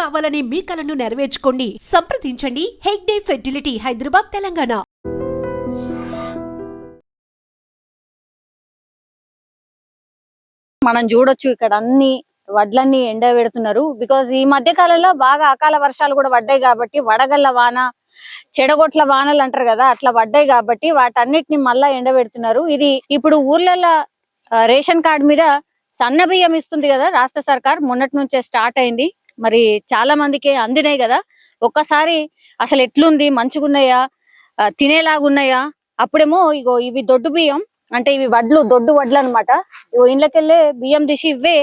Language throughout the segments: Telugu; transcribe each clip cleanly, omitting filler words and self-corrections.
కావాలనే మీ కలను నెరవేర్చుకోండి. సంప్రదించండి హెగ్డే ఫెర్టిలిటీ, హైదరాబాద్, తెలంగాణ. మనం చూడొచ్చు ఇక్కడ అన్ని వడ్లన్నీ ఎండబెడుతున్నారు. బికాజ్ ఈ మధ్య కాలంలో బాగా అకాల వర్షాలు కూడా పడ్డాయి కాబట్టి, వడగళ్ల వాన, చెడగొట్ల వానలు అంటారు కదా, అట్లా పడ్డాయి కాబట్టి వాటన్నిటిని మళ్ళా ఎండబెడుతున్నారు. ఇది ఇప్పుడు ఊర్లలో రేషన్ కార్డు మీద సన్న బియ్యం ఇస్తుంది కదా రాష్ట్ర సర్కార్, మొన్నటి నుంచే స్టార్ట్ అయింది. మరి చాలా మందికి అందినాయి కదా. ఒక్కసారి అసలు ఎట్లుంది, మంచిగున్నాయా, తినేలాగున్నాయా? అప్పుడేమో ఇగో ఇవి దొడ్డు బియ్యం, అంటే ఇవి వడ్లు, దొడ్డు వడ్లు అనమాట. ఇగో ఇండ్లకెళ్ళే బియ్యం తీసి ఇవే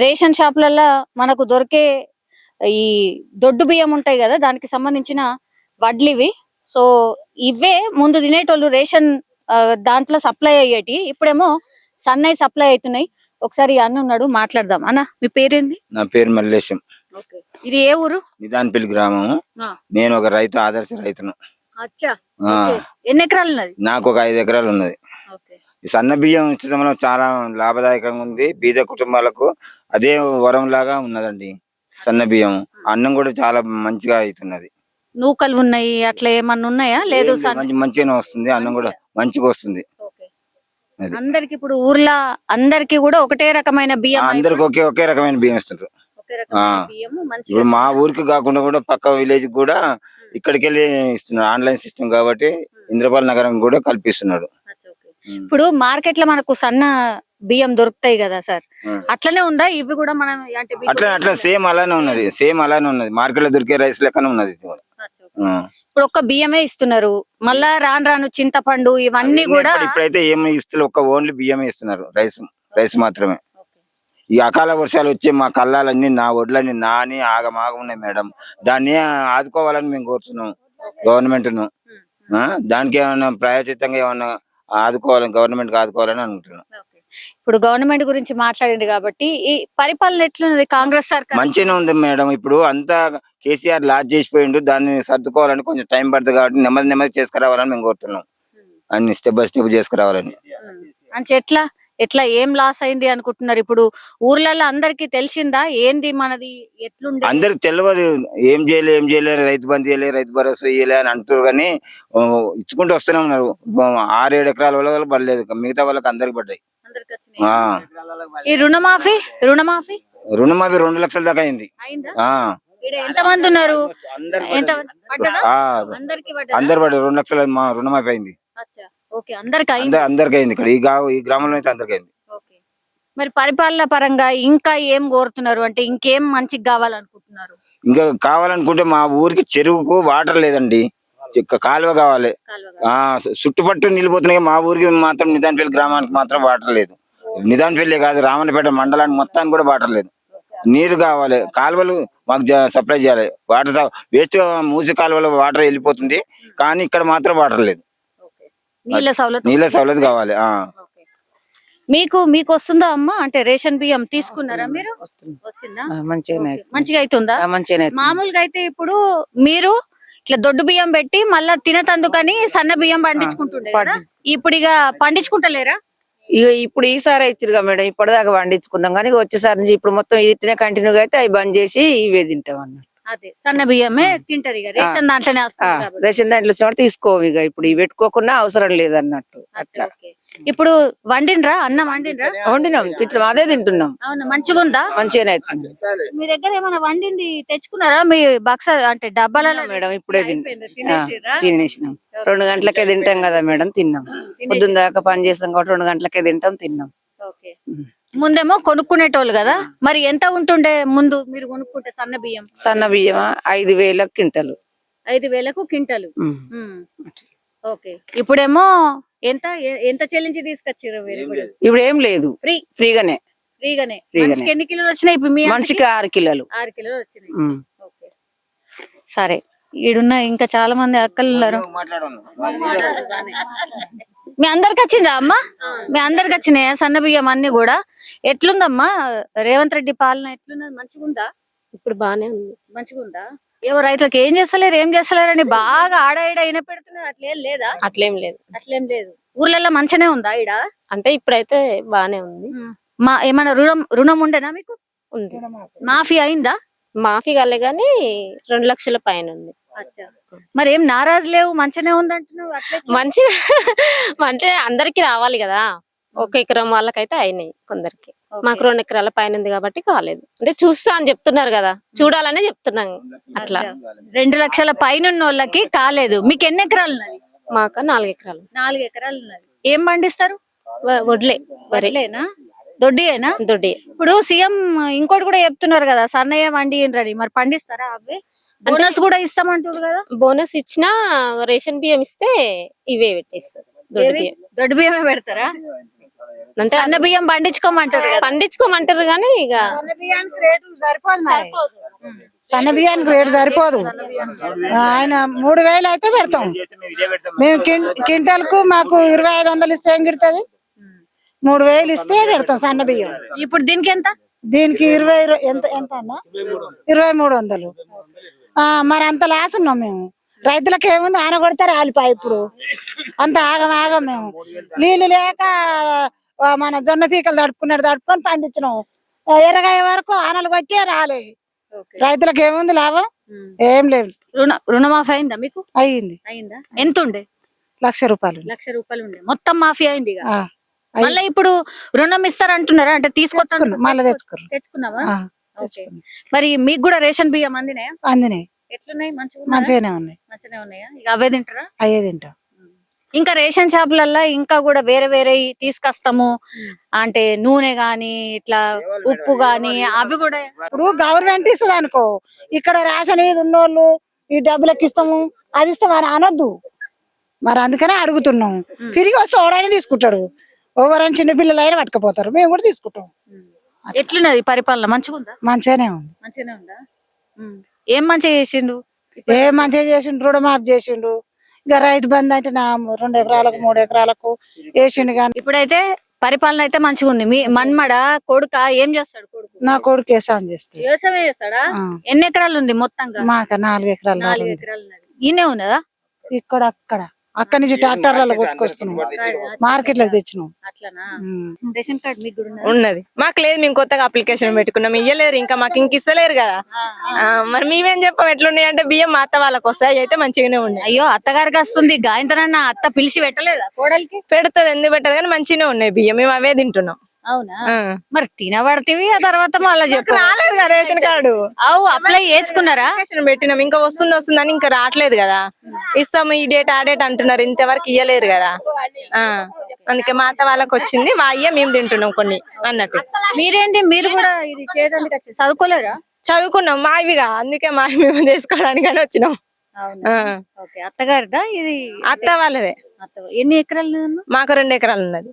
రేషన్ షాపులలో మనకు దొరికే ఈ దొడ్డు బియ్యం ఉంటాయి కదా, దానికి సంబంధించిన వడ్లు ఇవి. సో ఇవే ముందు తినేటోళ్ళు రేషన్ దాంట్లో సప్లై అయ్యేటి, ఇప్పుడేమో సన్నై సప్లై అవుతున్నాయి. ఒకసారి అన్న ఉన్నాడు, మాట్లాడదాం. అన్న మీ పేరేంది? నా పేరు మల్లేశం. ఇది ఏ ఊరు? నిదాన్పల్లి గ్రామం. నేను ఒక రైతు, ఆదర్శ రైతును. ఎన్ని ఎకరాలు ఉన్నది? నాకు ఒక 5 ఎకరాలు ఉన్నది. ఈ సన్న బియ్యం ఇచ్చడం వల్ల చాలా లాభదాయకంగా ఉంది. బీద కుటుంబాలకు అదే వరం లాగా ఉన్నదండి సన్న బియ్యం. అన్నం కూడా చాలా మంచిగా అవుతున్నది. నూకలు ఉన్నాయి అట్లా ఏమన్నా ఉన్నాయా? లేదు, మంచిగానే వస్తుంది. అన్నం కూడా మంచిగా వస్తుంది. అందరికి ఇప్పుడు ఊర్లో అందరికి కూడా ఒకటే రకమైన బియ్యం, అందరికి ఒకే రకమైన బియ్యం ఇస్తారు. ఇప్పుడు మా ఊరికి కాకుండా కూడా పక్క విలేజ్ కూడా ఇక్కడికి వెళ్ళి ఇస్తున్నారు. ఆన్లైన్ సిస్టమ్ కాబట్టి ఇంద్రపాల్ నగరం కూడా కల్పిస్తున్నాడు. ఇప్పుడు మార్కెట్ లో మనకు సన్న బియ్యం దొరుకుతాయి కదా సార్, అట్లనే ఉందా ఇవి కూడా? మనం అట్లా సేమ్ అలానే ఉన్నది. మార్కెట్ లో దొరికే రైస్ లెక్కనే ఉన్నది. ఇప్పుడు ఒక్క బియ్యమే ఇస్తున్నారు, మళ్ళా రాను రాను చింతపండు ఇవన్నీ కూడా. ఇప్పుడైతే ఏమి ఇస్తున్నారు, ఓన్లీ బియ్యమే ఇస్తున్నారు. రైస్ మాత్రమే. ఈ అకాల వర్షాలు వచ్చి మా కళ్ళాలన్నీ, నా ఒడ్లన్నీ నాని ఆగమాగం ఉన్నాయి మేడం. దాన్ని ఆదుకోవాలని మేము కోరుతున్నాం గవర్నమెంట్ ను. దానికి ఏమన్నా ప్రాయోజితంగా ఏమన్నా గవర్నమెంట్ ఆదుకోవాలని అనుకుంటున్నాం. ఇప్పుడు గవర్నమెంట్ గురించి మాట్లాడింది కాబట్టి ఈ పరిపాలన ఎట్లున్నది కాంగ్రెస్ సర్కార్? మంచిగానే ఉంది మేడం. ఇప్పుడు అంతా కేసీఆర్ లాస్ చేసిపోయిండు, దాన్ని సర్దుకోవాలని కొంచెం టైం పడుతుంది కాబట్టి నెమ్మది చేసుకురావాలని మేము కోరుతున్నాం. అన్ని స్టెప్ బై స్టెప్ చేసుకురావాలని. అంటే ఎట్లా ఏం లాస్ అయింది అనుకుంటున్నారు? ఇప్పుడు ఊర్లలో అందరికి తెలిసిందా ఏంది మనది ఎట్లుంది? అందరికి తెలియదు. ఏం చేయలేదు, రైతు బంధు చేయలే, రైతు భరోసా ఇయ్యలే అని అంటారు. కానీ ఇచ్చుకుంటూ వస్తూనే ఉన్నారు. 6-7 ఎకరాల వాళ్ళకి పడలేదు, మిగతా వాళ్ళకి అందరికి పడ్డాయి. ఈ రుణమాఫీ 2 లక్షల దాకా అయింది. ఎంత మంది ఉన్నారు? అందరు పడ్డారు. 2 లక్షల రుణమాఫీ అయింది. అందరికి అయింది. ఇక్కడ ఈ గ్రామంలో అయితే అందరికి అయింది. మరి పరిపాలన పరంగా ఇంకా ఏం కోరుతున్నారు? అంటే ఇంకేం మంచిగా కావాలనుకుంటున్నారు? ఇంకా కావాలనుకుంటే మా ఊరికి చెరువుకు వాటర్ లేదండి, కాలువ కావాలి. చుట్టుపట్టు నిలిపోతున్నాయి. మా ఊరికి మాత్రం నిదాన్పల్లి గ్రామానికి మాత్రం వాటర్ లేదు. నిదాన్పల్లి కాదు, రామన్నపేట మండలానికి మొత్తానికి కూడా వాటర్ లేదు. నీరు కావాలి, కాలువలు మాకు సప్లై చేయాలి. వాటర్ వేస్ట్ మూసి కాలువలో వాటర్ వెళ్ళిపోతుంది, కానీ ఇక్కడ మాత్రం వాటర్ లేదు. నీళ్ళ సౌలత్ కావాలి. మీకు వస్తుందా అమ్మా? అంటే రేషన్ బియ్యం తీసుకున్నారా మీరు? మంచిగా అవుతుందా? మామూలుగా అయితే ఇప్పుడు మీరు ఇట్లా దొడ్డు బియ్యం పెట్టి మళ్ళా తినతందుకని సన్న బియ్యం పండించుకుంటుండే కదా, ఇప్పుడు ఇక పండించుకుంటలేరా? ఇక ఇప్పుడు ఈసారి అవుతురుగా మేడం, ఇప్పటిదాకా పండించుకుందాం కానీ వచ్చేసారి నుంచి ఇప్పుడు మొత్తం ఇట్లనే కంటిన్యూగా అయితే అవి బంద్ చేసి ఇవే తింటాం అన్నట్టు. అదే సన్న బియ్యమే తింటారు. ఇక రేషన్ దాంట్లోనే రేషన్ దాంట్లో తీసుకోవు. ఇక ఇప్పుడు ఇవి పెట్టుకోకుండా అవసరం లేదు అన్నట్టు. అట్లా ఇప్పుడు వండినరా? అన్నం వండినాం, తింటాం, అదే తింటున్నాం. అవును, మంచిగా ఉందా? మంచిగానే అవుతుంది. మీ దగ్గర ఏమైనా వండింది తెచ్చుకున్నారా? మీ బక్స అంటే డబ్బాలలో? మేడం ఇప్పుడే తినేసినాం. 2 గంటలకే తింటాం కదా మేడం, తిన్నాం. పొద్దున్న దాకా పని చేస్తాం కాబట్టి 2 గంటలకే తిన్నాం. ముందేమో కొనుక్కునేటోళ్ళు కదా, మరి ఎంత ఉంటుండే ముందు మీరు కొనుక్కుంటే సన్న బియ్యం? సన్న బియ్యం 5,000 క్వింటాలు. 5,000 క్వింటాలు. ఓకే. ఇప్పుడేమో ఎంత చెల్లించి తీసుకొచ్చారు? ఇప్పుడు ఏం లేదు, ఫ్రీగానే. మనిషికి ఎన్ని కిలోలు వచ్చినాయి? మనిషికి 6 కిలోలు. 6 కిలోలు వచ్చినాయి. ఓకే, సరే. ఈడున్న ఇంకా చాలా మంది అక్కలు ఉన్నారు. మీ అందరికి వచ్చిందా అమ్మా? మీ అందరికి వచ్చినాయా సన్న బియ్యం అన్ని కూడా? ఎట్లుందమ్మా రేవంత్ రెడ్డి పాలన? ఎట్లున్నది? మంచిగుందా? ఇప్పుడు బానే ఉంది. మంచిగుందా? ఏవో రైతులకు ఏం చేస్తలేరు అని బాగా ఆడ అయినా పెడుతున్నారు. అట్లేం లేదా? అట్లేం లేదు. ఊర్లలో మంచిగానే ఉందా ఈడ? అంటే ఇప్పుడైతే బానే ఉంది. ఏమైనా రుణం ఉండేనా మీకు? ఉంది. మాఫీ అయిందా? మాఫీ కాలే గానీ 2 లక్షల పైన ఉంది. మరి ఏం నారాజు లేవు, మంచిగానే ఉంది అంటున్నావు. అట్లా మంచిగా మంచిగా అందరికి రావాలి కదా. 1 ఎకరం వాళ్ళకైతే అయినాయి కొందరికి. మాకు 2 ఎకరాల పైన ఉంది కాబట్టి కాలేదు. అంటే చూస్తా అని చెప్తున్నారు కదా, చూడాలనే చెప్తున్నాం అట్లా. 2 లక్షల పైన ఉన్న వాళ్ళకి కాలేదు. మీకు ఎన్ని ఎకరాలు ఉన్నది? మాకు 4 ఎకరాలు 4 ఎకరాలు ఉన్నది. ఏం పండిస్తారు? వడ్లే, వరి, వరిలేనా, దొడ్డియేనా? దొడ్డి. ఇప్పుడు సీఎం ఇంకోటి కూడా చెప్తున్నారు కదా, సన్నయ్య వండియండి. మరి పండిస్తారా? అవే బోనస్ కూడా ఇస్తామంటారు కదా. బోనస్ ఇచ్చినా రేషన్ బియ్యం ఇస్తే ఇవే పెట్టేస్తారు. దొడ్డి బియ్యం, దొడ్డు బియ్యమే పెడతారా? అంటే అన్న బియ్యం పండించుకోమంటారు కదా. పండించుకోమంటారు కానీ ఇక సన్న బియ్యానికి రేటు సరిపోదు. ఆయన 3000 అయితే పెడతాం మేము. క్వింటల్ కు మాకు 2500 ఇస్తే ఏం గిడుతుంది? 3000 ఇస్తే పెడతాం సన్న బియ్యం. ఇప్పుడు దీనికి ఎంత? దీనికి 20 ఎంత ఎంత అన్నా 2300. మరి అంత లాస్ ఉన్నాం మేము. రైతులకు ఏముంది, ఆన కొడతారు ఆలిపాయ. ఇప్పుడు అంత ఆగం మేము. నీళ్లు లేక మన జొన్న పీకలు తడుపుకొని పండించినాం. ఎర్రగాయ వరకు ఆనలు కొట్టే రాలే. రైతులకు ఏముంది లాభం? ఏం లేదు. రుణమాఫీ అయిందా మీకు? అయ్యింది. అయిందా? ఎంత ఉండే? 1,00,000 రూపాయలు. 1,00,000 రూపాయలు ఉండే. మొత్తం మాఫీ అయింది ఇక. ఆ, మళ్ళీ ఇప్పుడు రుణం ఇస్తారంటున్నారా? అంటే తీసుకొచ్చాను. మళ్ళీ తెచ్చుకోరు. తెచ్చుకున్నావా? ఆ, ఓకే. మరి మీకు కూడా రేషన్ బియ్యం అందినాయా? అందినాయి. ఎట్లున్నాయి? మంచిగానే మంచిగానే ఉన్నాయి. ఉన్నాయా? ఇక అవే తింటారా? అయ్యే తింటాం. ఇంకా రేషన్ షాపులల్లో ఇంకా కూడా వేరే వేరే తీసుకొస్తాము అంటే నూనె గాని ఇట్లా ఉప్పు గాని అవి కూడా. ఇప్పుడు గవర్నమెంట్ ఇస్తుంది అనుకో, ఇక్కడ రేషన్ మీద ఉన్నోళ్ళు ఈ డబ్బులకి ఇస్తాము అది ఇస్తామని అనొద్దు. మరి అందుకనే అడుగుతున్నాం. తిరిగి వస్తే ఓడని తీసుకుంటాడు. ఎవరైనా చిన్నపిల్లలు అయినా పట్టుకుపోతారు. మేము కూడా తీసుకుంటాం. ఎట్లున్నది పరిపాలన? మంచిగా ఉందా? మంచిగానే ఉంది. మంచిగానే ఉందా? ఏం మంచిగా చేసిండు? ఏం మంచిగా చేసిండు? రుణమాఫీ చేసిండు. ఇంకా రైతు బంధు అంటే 2 ఎకరాలకు 3 ఎకరాలకు వేసిండు. కానీ ఇప్పుడైతే పరిపాలన అయితే మంచిగా ఉంది. మీ మన్మడ కొడుక ఏం చేస్తాడు? కొడుకు నా కొడుకు వ్యవసాయం చేస్తాడు. వ్యవసాయం చేస్తాడా? ఆ. ఎన్ని ఎకరాలు ఉంది మొత్తంగా? మాకు 4 ఎకరాలు. 4 ఎకరాలు ఉన్నది. ఈయనే ఉన్నదా? ఇక్కడ అక్కడి నుంచి ట్రాక్టర్లలో కొట్టుకొస్తున్నాం. మార్కెట్ లోకి తెచ్చినాం. అట్లనా? రేషన్ కార్డు మీకు కూడా ఉన్నదా? ఉన్నది. మాకు లేదు, మేము కొత్తగా అప్లికేషన్ పెట్టుకున్నాం. ఇయ్యలేరు ఇంకా, మాకు ఇంక ఇస్తలేరు కదా. మరి మేమేం చెప్పాం ఎట్లున్నాయి అంటే బియ్యం మా అత్త వాళ్ళకి వస్తాయి, అయితే మంచిగానే ఉన్నాయి. అయ్యో అత్తగారికి వస్తుంది. గాయంతనన్న అత్త పిలిచి పెట్టలేదా కోడలికి? పెడుతుంది, ఎందుకు పెట్టదు, కానీ మంచిగానే ఉన్నాయి బియ్యం. మేము అవే తింటున్నాం. అవునా? మరి తినబడితివి ఆ తర్వాత మళ్ళీ చెప్పు. రాలేదు కదా రేషన్ కార్డు. అవు అప్లై చేసుకున్నారా? అప్లికేషన్ పెట్టినాం, ఇంకా వస్తుంది అని ఇంకా రావట్లేదు కదా. ఇస్తాము ఈ డేట్ ఆ డేట్ అంటున్నారు, ఇంతవరకు ఇయ్యలేరు కదా. అందుకే మా అత్త వాళ్ళకి వచ్చింది, మా అయ్య మేము తింటున్నాం కొన్ని అన్నట్టు. మీరేంటి, మీరు కూడా ఇది చేయడానికి చదువుకోలేరా? చదువుకున్నాం మావిగా, అందుకే మావి మేము చేసుకోవడానికి అని వచ్చినాం. ఓకే. అత్తగారిదా ఇది? అత్త వాళ్ళదే. ఎన్ని ఎకరాలు? మాకు 2 ఎకరాలు ఉన్నది.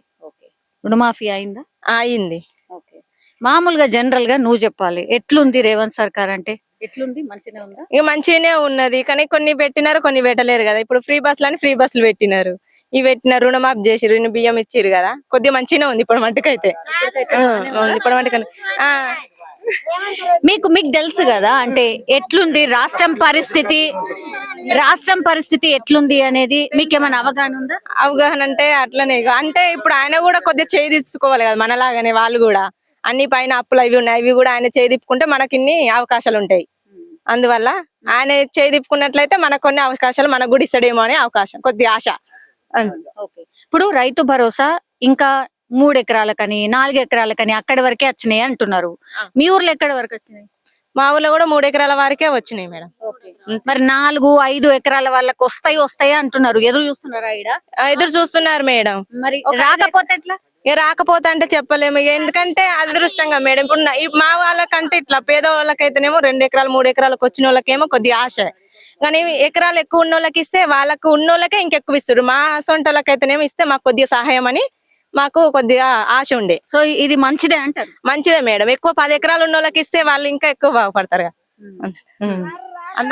రుణమాఫీ అయిందా? అయింది. ఓకే. మామూలుగా జనరల్ గా నువ్వు చెప్పాలి, ఎట్లుంది రేవంత్ సర్కార్ అంటే? ఎట్లుంది? మంచిగా ఉందా? ఇక మంచిగానే ఉన్నది, కానీ కొన్ని పెట్టినారు కొన్ని పెట్టలేరు కదా. ఇప్పుడు ఫ్రీ బస్సులు అని ఫ్రీ బస్సులు పెట్టినారు, ఇవి పెట్టినారు. రుణమాఫీ చేసిరు, బియ్యం ఇచ్చిరు కదా. కొద్దిగా మంచిగానే ఉంది ఇప్పుడు మట్టుకైతే. ఇప్పుడు మట్టుకని మీకు తెలుసు కదా అంటే ఎట్లుంది రాష్ట్రం పరిస్థితి ఎట్లుంది అనేది మీకేమైనా అవగాహన ఉందా? అవగాహన అంటే అట్లనే అంటే ఇప్పుడు ఆయన కూడా కొద్దిగా చేయి తీసుకోవాలి కదా మనలాగానే. వాళ్ళు కూడా అన్ని పైన అప్పులు అవి ఉన్నాయి, అవి కూడా ఆయన చేయి తిప్పుకుంటే మనకి ఇన్ని అవకాశాలు ఉంటాయి. అందువల్ల ఆయన చేయి తిప్పుకున్నట్లయితే మనకు కొన్ని అవకాశాలు మనకు కూడా ఇస్తాడేమో అనే అవకాశం, కొద్ది ఆశ. ఇప్పుడు రైతు భరోసా ఇంకా 3 ఎకరాలకని 4 ఎకరాలకని అక్కడి వరకే వచ్చినాయి అంటున్నారు. మీ ఊర్లో ఎక్కడి వరకు వచ్చినాయి? మా ఊర్లో కూడా 3 ఎకరాల వరకే వచ్చినాయి మేడం. మరి 4-5 ఎకరాల వాళ్ళకి వస్తాయి అంటున్నారు. ఎదురు చూస్తున్నారా? ఎదురు చూస్తున్నారు మేడం. మరి రాకపోతే ఎట్లా? రాకపోతే అంటే చెప్పలేము, ఎందుకంటే అదృష్టంగా మేడం. ఇప్పుడు మా వాళ్ళకంటే ఇట్లా పేదవాళ్ళకైతేనేమో 2 ఎకరాలు 3 ఎకరాలకు వచ్చిన వాళ్ళకేమో కొద్దిగా ఆశ. కానీ ఎకరాలు ఎక్కువ ఉన్న వాళ్ళకి ఇస్తే వాళ్ళకు ఉన్నోళ్ళకే ఇంకెక్కువ ఇస్తారు. మా సొంత వాళ్ళకైతేనేమో ఇస్తే మాకు కొద్దిగా సహాయం అని మాకు కొద్దిగా ఆశ ఉండే. సో ఇది మంచిదే అంటారు? మంచిదే మేడం. ఎక్కువ 10 ఎకరాలు ఉన్న వాళ్ళకి ఇస్తే వాళ్ళు ఇంకా ఎక్కువ బాగుపడతారు.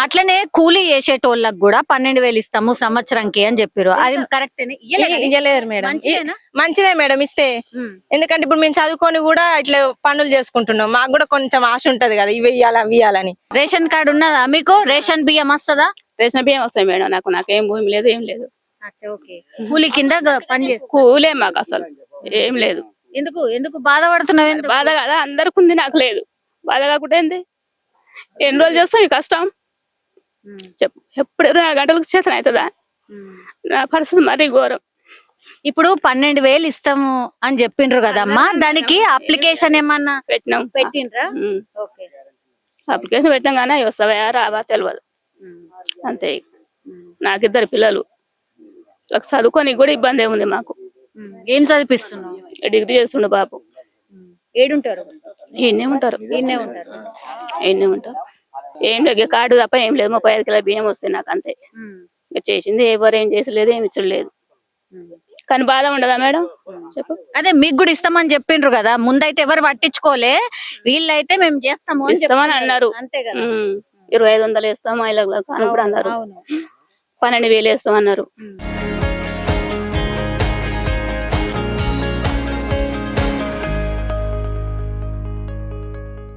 అట్లనే కూలీ చేసేటోళ్ళకి కూడా 12,000 ఇస్తాము సంవత్సరంకి అని చెప్పారు. అది కరెక్ట్? ఇయ్యలేరు మేడం. మంచిదే మేడం ఇస్తే, ఎందుకంటే ఇప్పుడు మేము చదువుకొని కూడా ఇట్లా పనులు చేసుకుంటున్నాం. మాకు కూడా కొంచెం ఆశ ఉంటది కదా, ఇవి ఇయ్యాలి అవి ఇయ్యాలని. రేషన్ కార్డు ఉన్నదా మీకు? రేషన్ బియ్యం వస్తుందా? రేషన్ బియ్యం వస్తాయి మేడం. నాకేం భూమి లేదు, ఏం లేదు. కూలీ కింద పని చేస్తా? కూలే మాకు అసలు ఏం లేదు. ఎందుకు బాధపడుతున్నావు? బాధ కదా, అందరికి ఉంది, నాకు లేదు. బాధ కాకుండా ఏంది? ఎన్ని రోజులు చేస్తాం ఈ కష్టం చెప్పు. ఎప్పుడు 24 గంటలకు చేతన అవుతుందా? నా పరిస్థితి మరీ ఘోరం. ఇప్పుడు 12,000 ఇస్తాము అని చెప్పిండ్రు కదమ్మా, దానికి అప్లికేషన్ ఏమన్నా పెట్టినాం. పెట్టిండ్రా? ఓకే. అప్లికేషన్ పెట్టినాం కానీ అవి వస్తావా రావా తెలియదు అంతే. నాకు 2 పిల్లలు, వాళ్ళకి చదువుకొని కూడా ఇబ్బంది ఏముంది మాకు. ఏం చదివిస్తున్నావు? డిగ్రీ చేస్తుండే బాబు. ఏడుంటారు? ఈయనే ఉంటారు. ఈయనే ఉంటారు. ఈయనే ఉంటారు. ఏం లేదు, కార్డు తప్ప ఏం లేదు. 35 కిలో బియ్యం వస్తాయి నాకు అంతే. ఇక చేసింది ఎవరు ఏం చేసలేదు, ఏమి ఇచ్చలేదు. కానీ బాధ ఉండదా మేడం చెప్పు? అదే మీకు కూడా ఇస్తామని చెప్పిండ్రు కదా, ముందైతే ఎవరు పట్టించుకోలే, వీళ్ళైతే మేము చేస్తాము అని ఇస్తామని అన్నారు. అంతే కదా. 2500 వేస్తాం మహిళలకు అని కూడా అన్నారు. 12,000 వేస్తామన్నారు.